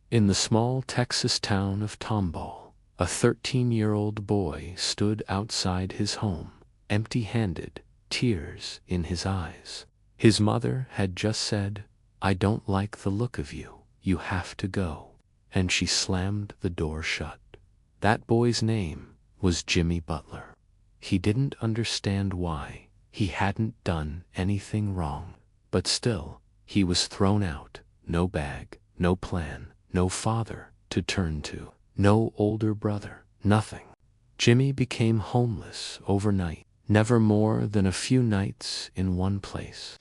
In the small Texas town of Tomball, a 13-year-old boy stood outside his home, empty-handed, tears in his eyes. His mother had just said, "I don't like the look of you. You have to go." And she slammed the door shut. That boy's name was Jimmy Butler. He didn't understand why. He hadn't done anything wrong. But still, he was thrown out. No bag, no plan, no father to turn to, no older brother, nothing. Jimmy became homeless overnight, never more than a few nights in one place.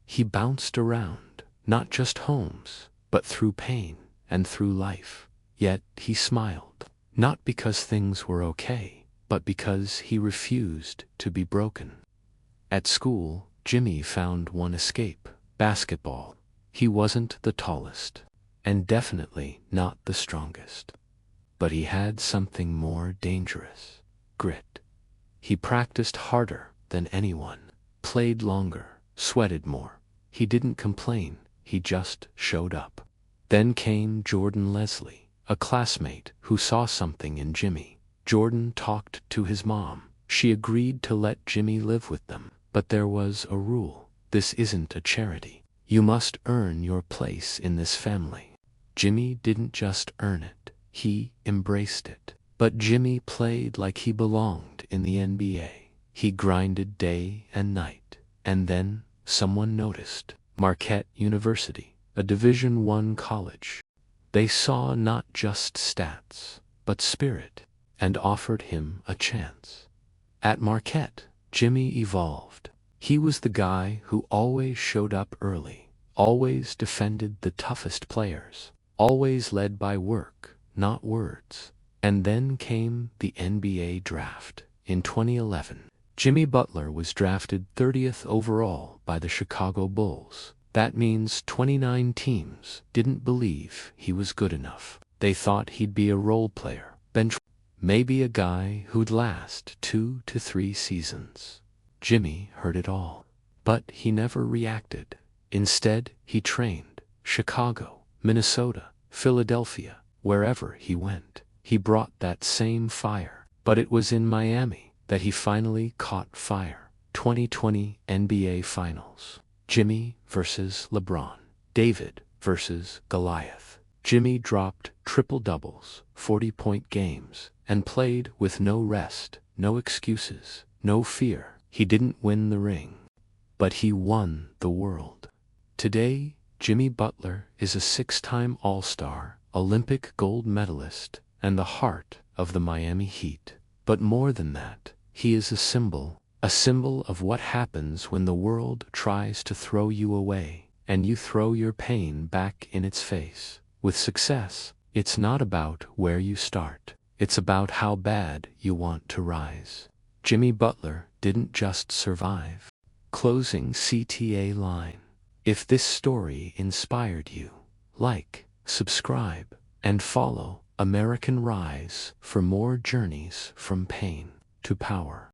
He bounced around, not just homes, but through pain and through life. Yet he smiled, not because things were okay, but because he refused to be broken. At school, Jimmy found one escape: basketball. He wasn't the tallest, and definitely not the strongest. But he had something more dangerous: grit. He practiced harder than anyone, played longer, sweated more. He didn't complain, he just showed up. Then came Jordan Leslie, a classmate who saw something in Jimmy. Jordan talked to his mom. She agreed to let Jimmy live with them. But there was a rule: this isn't a charity. You must earn your place in this family. Jimmy didn't just earn it, he embraced it. But Jimmy played like he belonged in the NBA. He grinded day and night. And then someone noticed. Marquette University, a Division I college. They saw not just stats, but spirit, and offered him a chance. At Marquette, Jimmy evolved. He was the guy who always showed up early, always defended the toughest players, always led by work, not words. And then came the NBA draft. In 2011, Jimmy Butler was drafted 30th overall by the Chicago Bulls. That means 29 teams didn't believe he was good enough. They thought he'd be a role player, bench, maybe a guy who'd last 2 to 3 seasons. Jimmy heard it all, but he never reacted. Instead, he trained. Chicago, Minnesota, Philadelphia, wherever he went, he brought that same fire. But it was in Miami that he finally caught fire. 2020 NBA Finals. Jimmy versus LeBron. David versus Goliath. Jimmy dropped triple-doubles, 40-point games, and played with no rest, no excuses, no fear. He didn't win the ring, but he won the world. Today, Jimmy Butler is a 6-time All-Star, Olympic gold medalist, and the heart of the Miami Heat. But more than that, he is a symbol of what happens when the world tries to throw you away, and you throw your pain back in its face. With success, it's not about where you start. It's about how bad you want to rise. Jimmy Butler didn't just survive. Closing CTA line. If this story inspired you, like, subscribe, and follow American Rise for more journeys from pain to power.